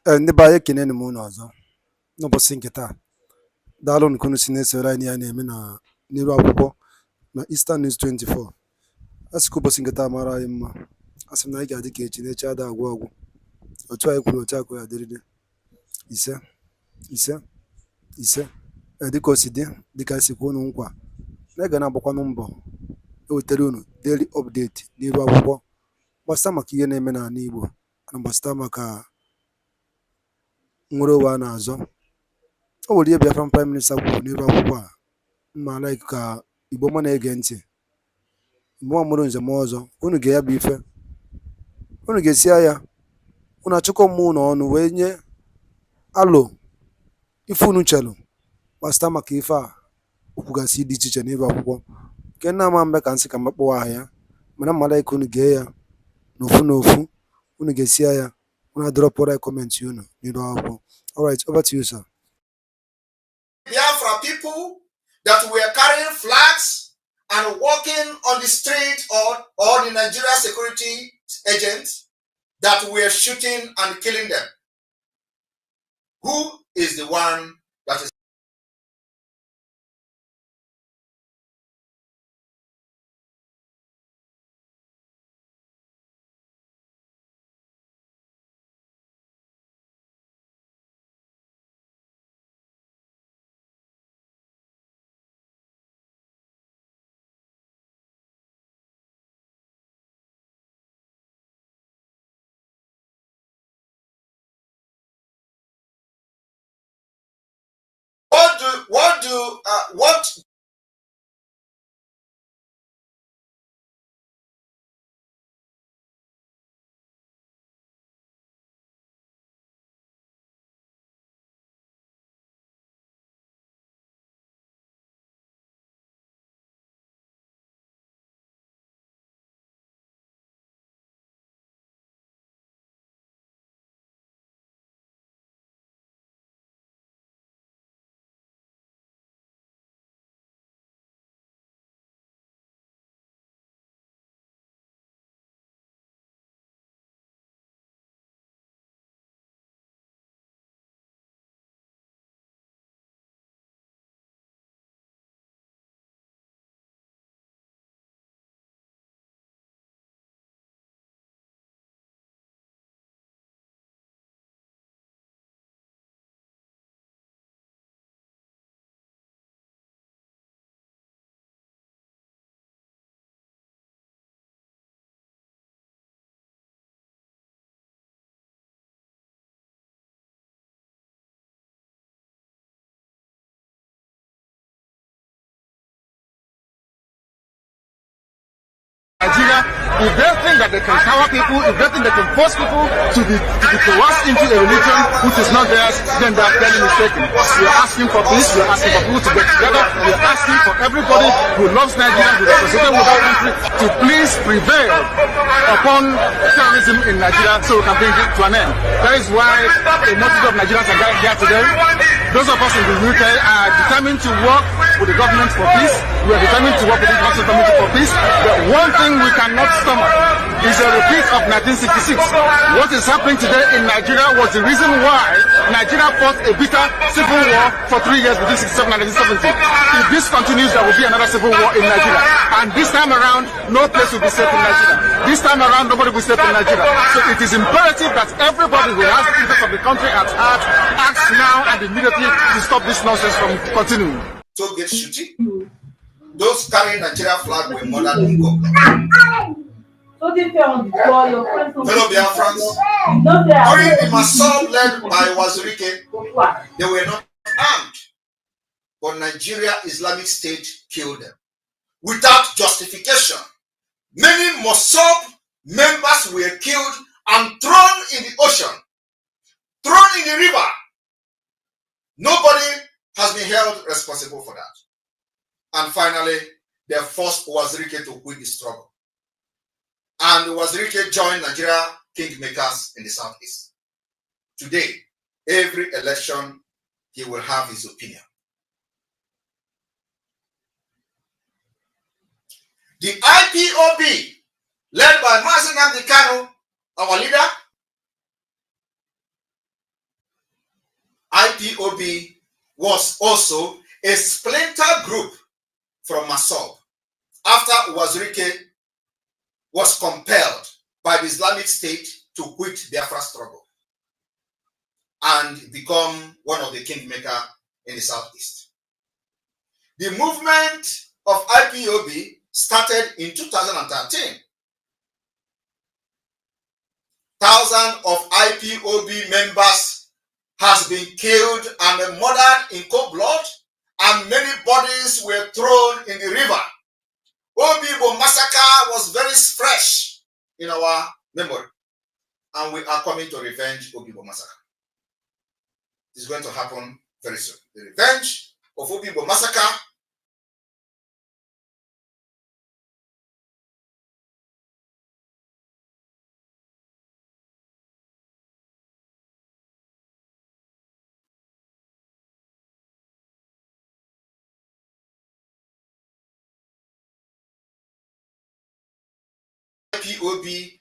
ndị be anyị ekene m unu ọzọ n'ụbọchị nke taa. Daalụ nke unu si na-esoro anyị ya na-eme na n'iru akwụkwọ na Eastern News 24. A sị ka ụbọchị nke taa mara anyị mma. A sị na anyị ga-adị ka echi na-echi ada agwụ agwụ. Otu anyị kwuru otu akụ ya dịrịrị. Ise ise ise dịka o si dị dịka anyị si kwuo unu nkwa na ị ga na-agbakwanụ mbọ ewetara unu daily update n'iru akwụkwọ gbasịta maka ihe na-eme n'ala Igbo na gbasịta maka nwere ụwa a na-azọ. O nwere ihe Biafran Prime Minister kwuru n'iru akwụkwọ a mma like ka Igbo ma na-ege ntị, Igbo mụrụ njem ọzọ, unu ga ya bụ ife, unu ga-esia ya, unu achịkọ mmụọ unu ọnụ wee nye alụ ife unu chelụ gbasịta maka ife a okwugasị dị iche iche n'iru akwụkwọ nke nna ama mbe ka nsị ka mmakpọwa aha ya, mana mmala ike unu gee ya n'ofu n'ofu, unu ga-esia ya, unu adọrọpụrụ ya kọmentị unu n'iru akwụkwọ. All right, over to you, sir. Biafra people that were carrying flags and walking on the street, or the Nigeria security agents that were shooting and killing them. Who is the one that is? What Nigeria, if they think that they can cower people, if they think they can force people to be coerced into a religion which is not theirs, then they are very mistaken. We are asking for peace, we are asking for people to get together, we are asking for everybody who loves Nigeria, who is associated with our country, to please prevail upon terrorism in Nigeria so we can bring it to an end. That is why a multitude of Nigerians are gathered here today. Those of us in the UK are determined to work with the government for peace. We are determined to work with the international community for peace. But one thing we cannot stomach is a repeat of 1966. What is happening today in Nigeria was the reason why Nigeria fought a bitter civil war for 3 years between 67 and 1970. If this continues, there will be another civil war in Nigeria. And this time around, no place will be safe in Nigeria. This time around, nobody will be safe in Nigeria. So it is imperative that everybody who has the interest of the country at heart acts now and immediately to stop this nonsense from continuing. So get shooting. Those carrying Nigeria flag were murdered in Gokla. Fellow Biafrans, during the massacre led by Wazirike, they were not armed, but Nigeria Islamic State killed them without justification. Many Mossad members were killed and thrown in the ocean, thrown in the river. Nobody has been held responsible for that. And finally, they forced Wazirike to quit the struggle. And Wazirike joined Nigeria kingmakers in the southeast. Today, every election, he will have his opinion. The IPOB, led by Mazi Nnamdi Kanu, our leader, IPOB was also a splinter group from Masob after Wazirike was compelled by the Islamic State to quit the Biafra struggle and become one of the kingmaker in the southeast. The movement of IPOB started in 2013. Thousands of IPOB members has been killed and murdered in cold blood, and many bodies were thrown in the river. Obibo massacre was very fresh in our memory, and we are coming to revenge Obibo massacre. It's going to happen very soon. The revenge of Obibo massacre IPOB,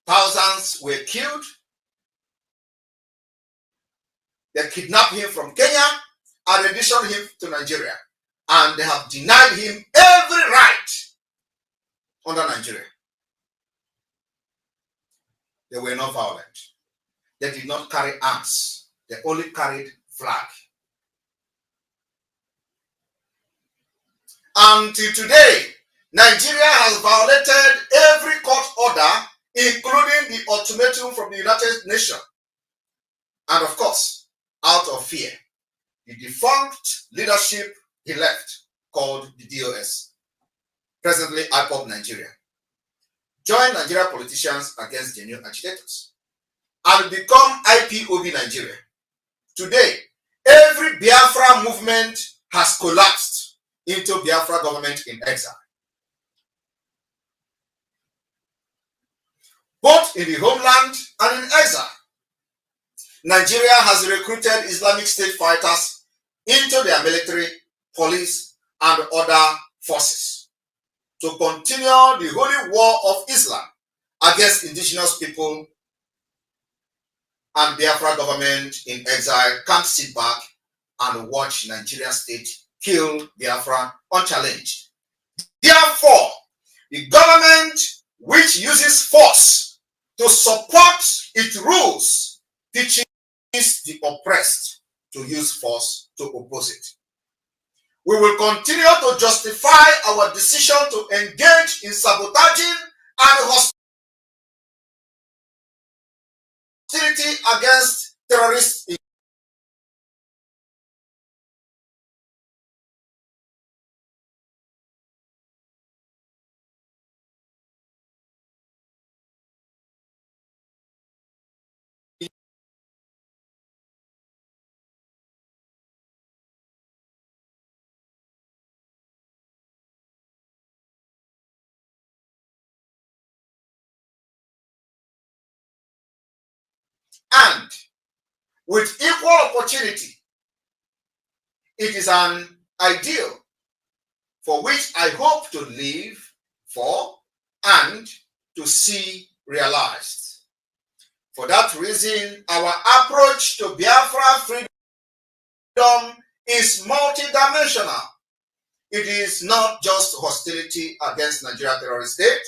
thousands were killed. They kidnapped him from Kenya and renditioned him to Nigeria. And they have denied him every right under Nigeria. They were not violent. They did not carry arms. They only carried flag. Until today, Nigeria has violated every court order, including the ultimatum from the United Nations. And of course, out of fear, the defunct leadership he left, called the DOS, presently IPOB Nigeria, joined Nigerian politicians against genuine agitators and become IPOB Nigeria. Today, every Biafra movement has collapsed into Biafra government in exile. Both in the homeland and in exile, Nigeria has recruited Islamic State fighters into their military, police, and other forces to continue the holy war of Islam against indigenous people, and Biafra government in exile can't sit back and watch Nigeria state kill Biafra unchallenged. Therefore, the government which uses force to support its rules teaches the oppressed to use force to oppose it. We will continue to justify our decision to engage in sabotaging and hostility against terrorists. And with equal opportunity, it is an ideal for which I hope to live for and to see realized. For that reason, our approach to Biafra freedom is multidimensional. It is not just hostility against Nigeria terrorist state,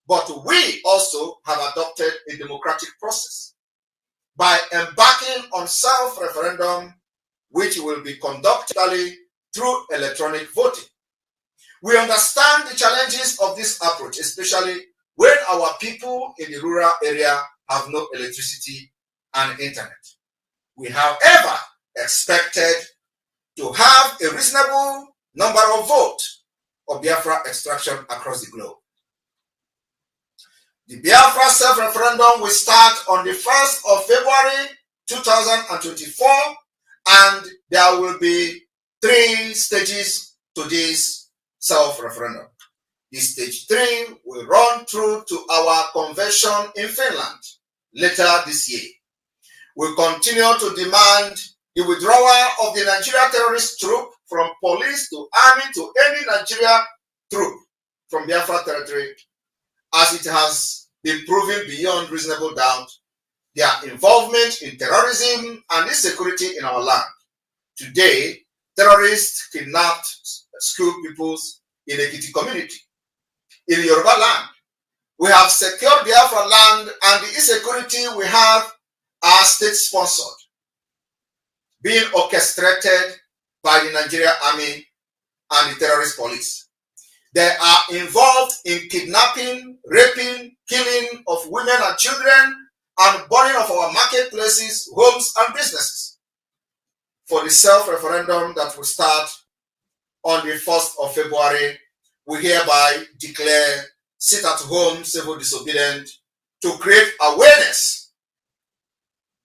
but we also have adopted a democratic process by embarking on self-referendum, which will be conducted through electronic voting. We understand the challenges of this approach, especially when our people in the rural area have no electricity and internet. We, however, expected to have a reasonable number of votes of Biafra extraction across the globe. The Biafra self-referendum will start on the 1st of February 2024, and there will be 3 stages to this self-referendum. This stage 3 will run through to our convention in Finland later this year. We continue to demand the withdrawal of the Nigeria terrorist troop from police to army to any Nigeria troop from Biafra territory, as it has been proven beyond reasonable doubt their involvement in terrorism and insecurity in our land. Today, terrorists kidnapped school pupils in the Ekiti community. In Yoruba land, we have secured Biafra land, and the insecurity we have are state-sponsored, being orchestrated by the Nigerian army and the terrorist police. They are involved in kidnapping, raping, killing of women and children, and burning of our marketplaces, homes, and businesses. For the self-referendum that will start on the 1st of February, we hereby declare sit-at-home civil disobedience to create awareness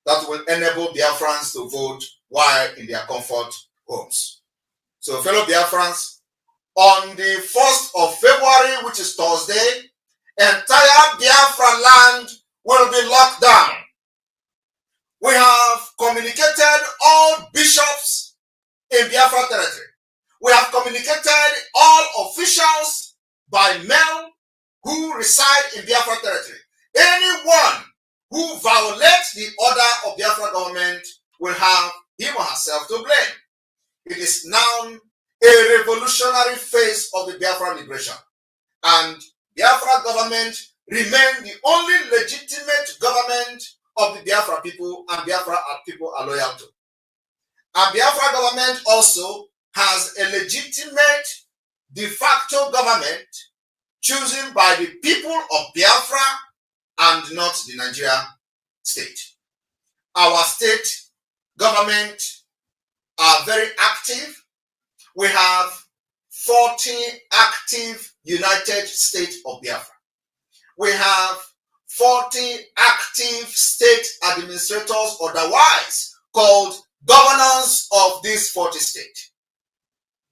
that will enable Biafrans to vote while in their comfort homes. So, fellow Biafrans, on the 1st of February, which is Thursday, entire Biafra land will be locked down. We have communicated all bishops in Biafra territory. We have communicated all officials by mail who reside in Biafra territory. Anyone who violates the order of Biafra government will have him or herself to blame. It is now a revolutionary phase of the Biafra liberation, and Biafra government remain the only legitimate government of the Biafra people, and Biafra people are loyal to. And Biafra government also has a legitimate de facto government chosen by the people of Biafra and not the Nigeria state. Our state government are very active. We have 40 active United States of Biafra. We have 40 active state administrators, otherwise called governors of these 40 states.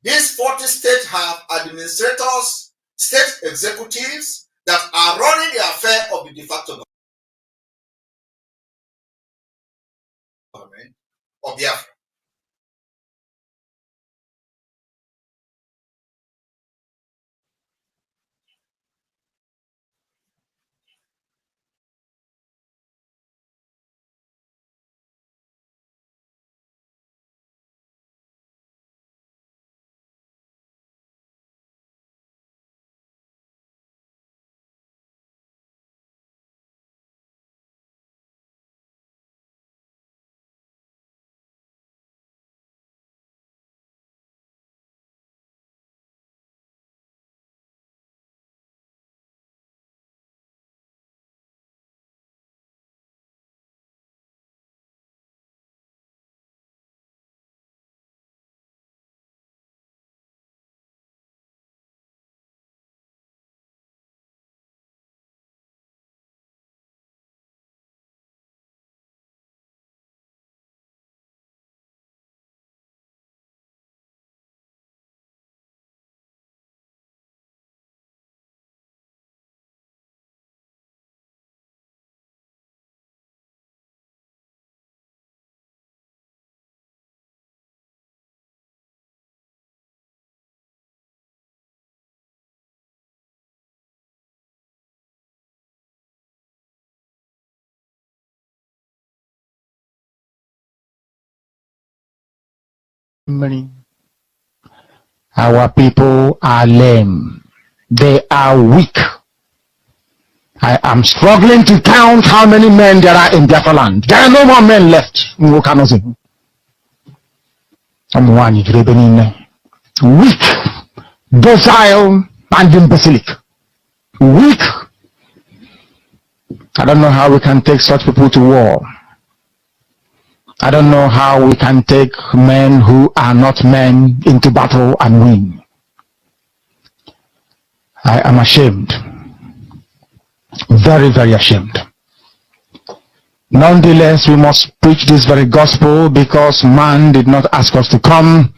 These 40 states have administrators, state executives that are running the affair of the de facto government of Biafra. Our people are lame. They are weak. I am struggling to count how many men there are in Biafra land. There are no more men left. Weak, docile, and imbecilic. Weak. I don't know how we can take such people to war. I don't know how we can take men who are not men into battle and win. I am ashamed. Very, very ashamed. Nonetheless, we must preach this very gospel because man did not ask us to come.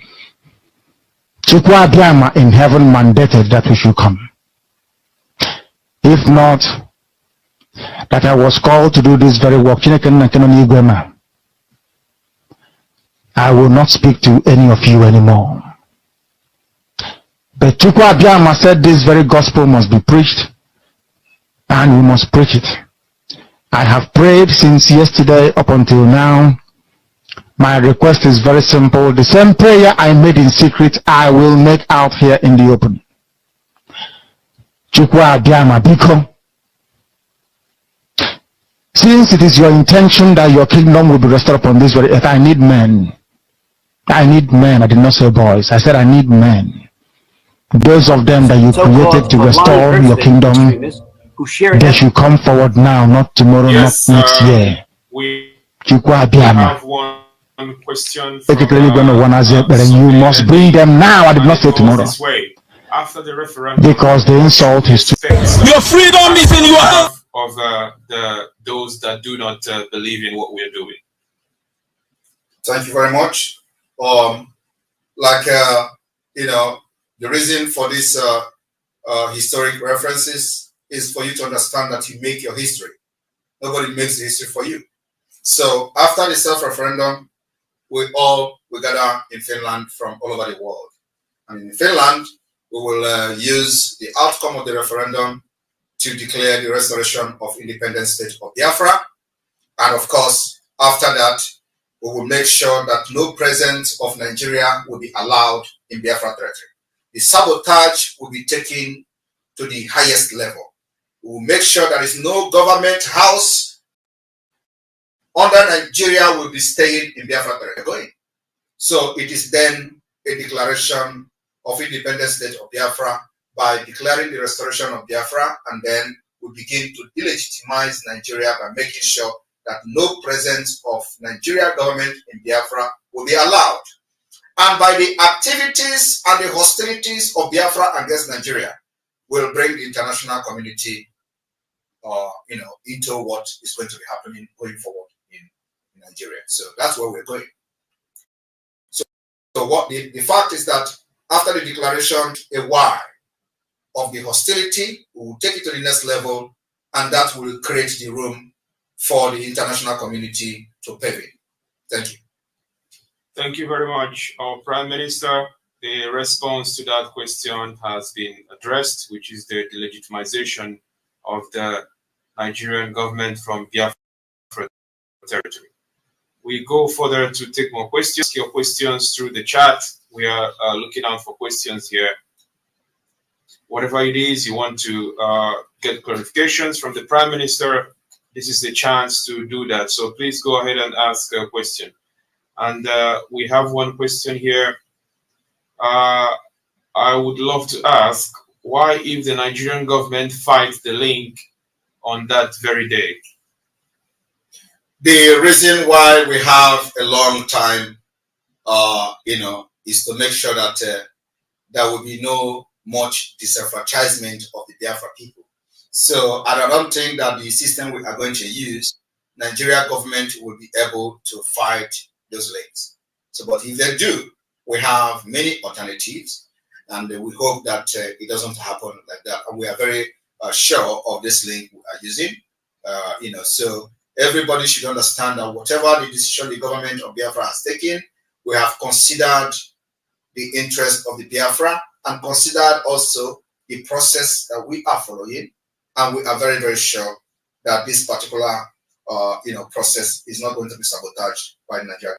Chukwa Abiyama in heaven mandated that we should come. If not, that I was called to do this very work, I will not speak to any of you anymore. But Chukwu Abiyama said this very gospel must be preached, and we must preach it. I have prayed since yesterday up until now. My request is very simple. The same prayer I made in secret, I will make out here in the open. Chukwa Biama Biko. Since it is your intention that your kingdom will be restored upon this very earth, I need men. I need men. I did not say boys. I said I need men. Those of them that you created to restore your kingdom, they should come forward now, not tomorrow, yes, not next year. We Chukwa have Biama. one question You must bring them now. I did not say tomorrow. This way. After the referendum, because the insult is to your freedom is in your hand of those that do not believe in what we're doing. Thank you very much. You know, the reason for this historic references is for you to understand that you make your history. Nobody makes the history for you. So after the self-referendum, we gather in Finland from all over the world. And in Finland, we will use the outcome of the referendum to declare the restoration of independent state of Biafra. And of course, after that, we will make sure that no presence of Nigeria will be allowed in Biafra territory. The sabotage will be taken to the highest level. We will make sure there is no government house under Nigeria will be staying in Biafra territory. So it is then a declaration of independent state of Biafra by declaring the restoration of Biafra, and then we begin to delegitimize Nigeria by making sure that no presence of Nigeria government in Biafra will be allowed. And by the activities and the hostilities of Biafra against Nigeria will bring the international community into what is going to be happening going forward in Nigeria. So that's where we're going. So what the fact is that after the declaration, a why of the hostility, we will take it to the next level, and that will create the room for the international community to pave it. Thank you. Thank you very much, our Prime Minister. The response to that question has been addressed, which is the delegitimization of the Nigerian government from Biafra territory. We go further to take more questions. Your questions through the chat. We are looking out for questions here. Whatever it is you want to get clarifications from the Prime Minister, this is the chance to do that. So please go ahead and ask a question. And we have one question here. I would love to ask, why if the Nigerian government fights the link on that very day? The reason why we have a long time, is to make sure that there will be no much disenfranchisement of the Biafra people. So I don't think that the system we are going to use, Nigeria government will be able to fight those links. So, but if they do, we have many alternatives, and we hope that it doesn't happen like that. And we are very sure of this link we are using. So everybody should understand that whatever the decision the government of Biafra has taken, we have considered the interest of the Biafra and considered also the process that we are following, and we are very, very sure that this particular process is not going to be sabotaged by Nigeria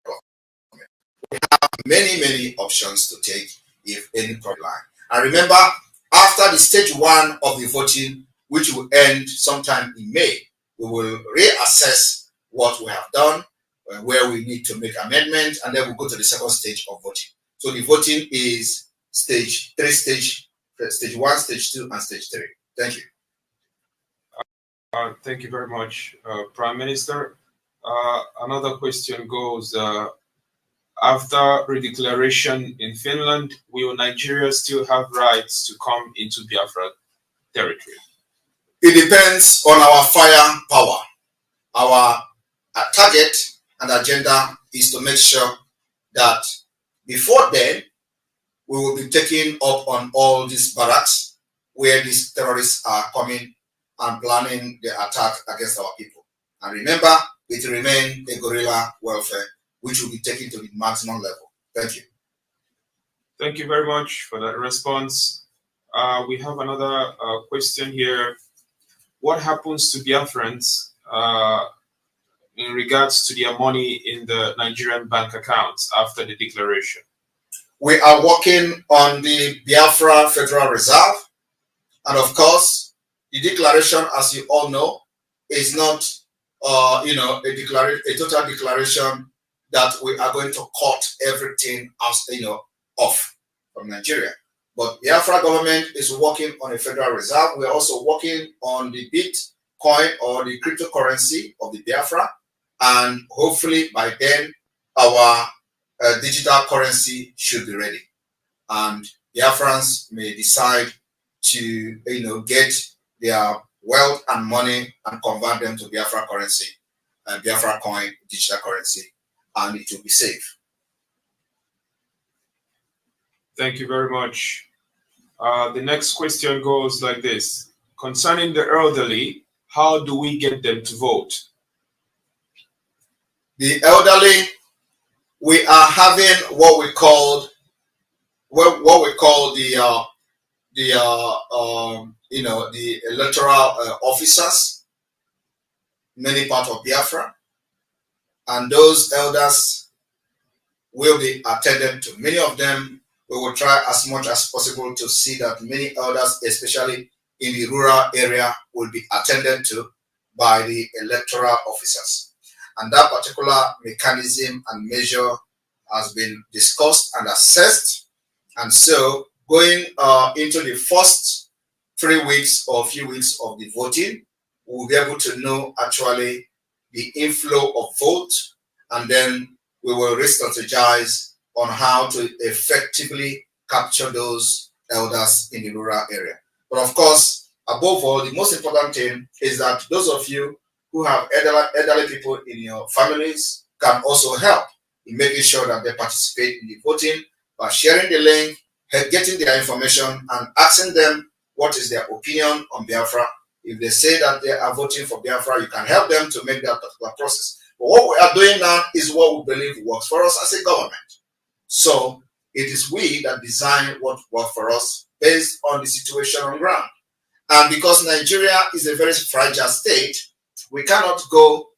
government. We have many options to take if any problem. And remember, after the stage 1 of the voting, which will end sometime in May, we will reassess what we have done, where we need to make amendments, and then we'll go to the second stage of voting. So the voting is stage 1, stage 2, and stage 3. Thank you. Thank you very much, Prime Minister. Another question goes, after redeclaration in Finland, will Nigeria still have rights to come into Biafra territory? It depends on our firepower. Our target and agenda is to make sure that before then, we will be taking up on all these barracks where these terrorists are coming and planning the attack against our people. And remember, it will remain a guerrilla warfare, which will be taken to the maximum level. Thank you. Thank you very much for that response. We have another question here. What happens to Biafrans in regards to their money in the Nigerian bank accounts after the declaration? We are working on the Biafra Federal Reserve, and of course, the declaration, as you all know, is not, a total declaration that we are going to cut everything else, off from Nigeria. But Biafra government is working on a Federal Reserve. We are also working on the Bitcoin or the cryptocurrency of the Biafra, and hopefully by then our digital currency should be ready, and Biafrans may decide to get their wealth and money and convert them to Biafra currency, Biafra coin, digital currency, and it will be safe. Thank you very much. The next question goes like this: concerning the elderly, how do we get them to vote? The elderly, we are having what we call the electoral officers, many parts of Biafra, and those elders will be attended to. Many of them, we will try as much as possible to see that many elders, especially in the rural area, will be attended to by the electoral officers. And that particular mechanism and measure has been discussed and assessed. And so going into the first 3 weeks or few weeks of the voting, we'll be able to know actually the inflow of vote, and then we will re-strategize on how to effectively capture those elders in the rural area. But of course, above all, the most important thing is that those of you who have elderly people in your families can also help in making sure that they participate in the voting by sharing the link, getting their information, and asking them what is their opinion on Biafra. If they say that they are voting for Biafra, you can help them to make that particular process. But what we are doing now is what we believe works for us as a government. So it is we that design what works for us based on the situation on ground. And because Nigeria is a very fragile state, we cannot go,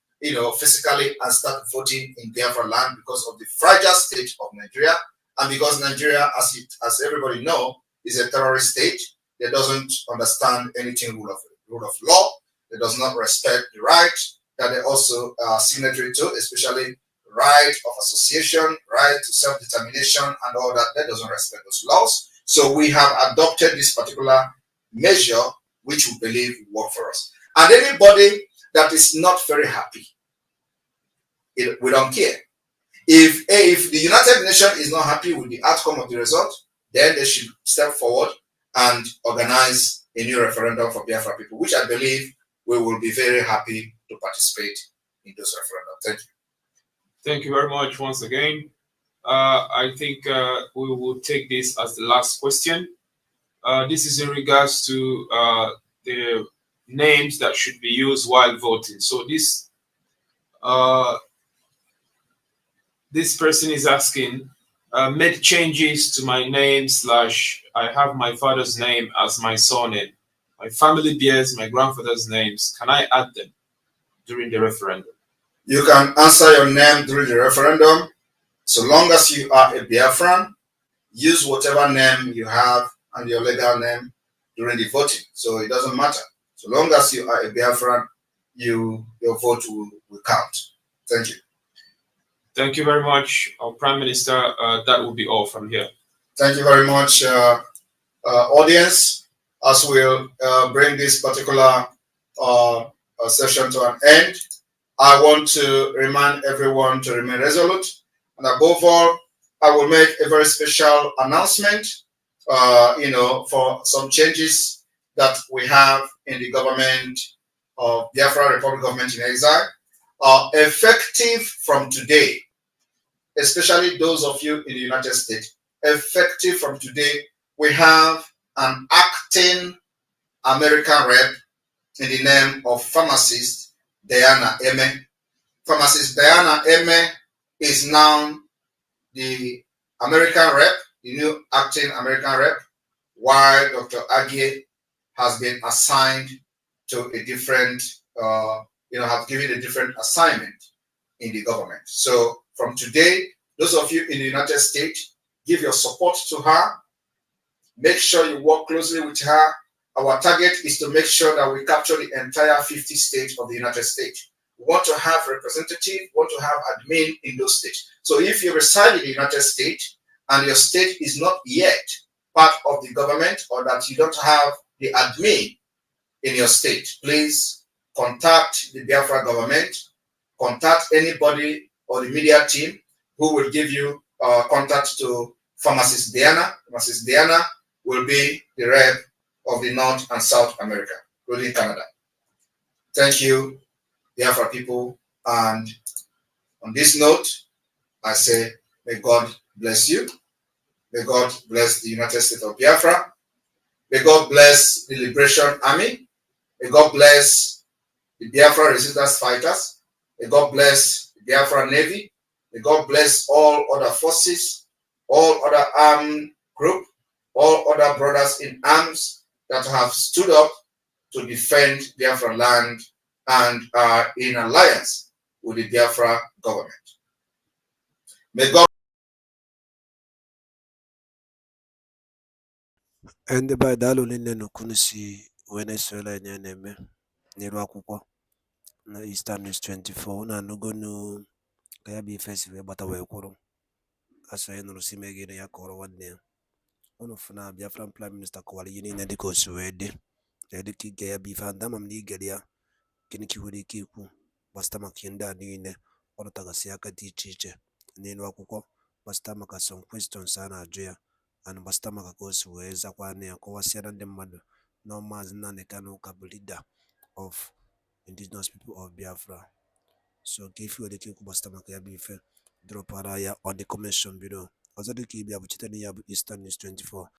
physically and start voting in Biafra land because of the fragile state of Nigeria, and because Nigeria, as everybody knows, is a terrorist state that doesn't understand anything rule of law. That does not respect the right that they also are signatory to, especially right of association, right to self-determination, and all that. That doesn't respect those laws. So we have adopted this particular measure, which we believe will work for us. And anybody that is not very happy, we don't care. If the United Nations is not happy with the outcome of the result, then they should step forward and organize a new referendum for Biafra people, which I believe we will be very happy to participate in those referendums. Thank you. Thank you very much once again. I think we will take this as the last question. This is in regards to the names that should be used while voting. So this person is asking, made changes to my name / I have my father's name as my surname. My family bears my grandfather's names. Can I add them during the referendum? You can answer your name during the referendum. So long as you are a Biafran, use whatever name you have and your legal name during the voting. So it doesn't matter. So long as you are a Biafran, your vote will count. Thank you. Thank you very much, our Prime Minister. That will be all from here. Thank you very much, audience. As we'll bring this particular session to an end, I want to remind everyone to remain resolute. And above all, I will make a very special announcement, for some changes that we have in the government of Biafra Republic Government in Exile. Effective from today, especially those of you in the United States, effective from today, we have an acting American rep in the name of pharmacist Diana Eme. Pharmacist Diana Eme is now the American rep, the new acting American rep, while Dr. Agie has been assigned to a different have given a different assignment in the government. So from today, those of you in the United States, give your support to her. Make sure you work closely with her. Our target is to make sure that we capture the entire 50 states of the United States. We want to have representatives, want to have admin in those states. So if you reside in the United States and your state is not yet part of the government, or that you don't have the admin in your state, please contact the Biafra government, contact anybody or the media team who will give you contact to Pharmacist Diana. Pharmacist Diana will be the rep of the North and South America, including Canada. Thank you, Biafra people. And on this note, I say, may God bless you. May God bless the United States of Biafra. May God bless the Liberation Army. May God bless the Biafra resistance fighters. May God bless the Biafra Navy. May God bless all other forces, all other armed group, all other brothers in arms that have stood up to defend Biafra land and are in alliance with the Biafra government. May God. Ndị be anyị daalụ niile n'okunu si Venezuela anyị na-eme n'elu akwụkwọ na Eastern News 24. Unu anụgonu ka ya bụ ife si wee gbata wee kwụrụ. Asị anyị nụrụ si megide ya kọrọ nwanne ya. Unu fụ na Biafran Prime Minister kọwara ihe niile dịka o si wee dị. Dịka ige ya bụ ife ndị ama m na igere ya, gịnị ka i nwere ike ikwu gbasịta maka ihe ndị a niile ọ rụtagasị aka dị iche iche n'elu akwụkwọ, gbasịta maka some questions a na-ajụ ya, and gbasịta maka ka o si wee zakwa anya ya, kọwasịara ndị mmadụ na Maazị Nnamdi Kanu ka bụ leader of indigenous people of Biafra. So ka ife nwere ike ikwu gbasịta maka ya bụ ife, dropara ya on the comment below. Ọzọ dịka ịbịa bụ cheta na ya bụ Eastern News 24.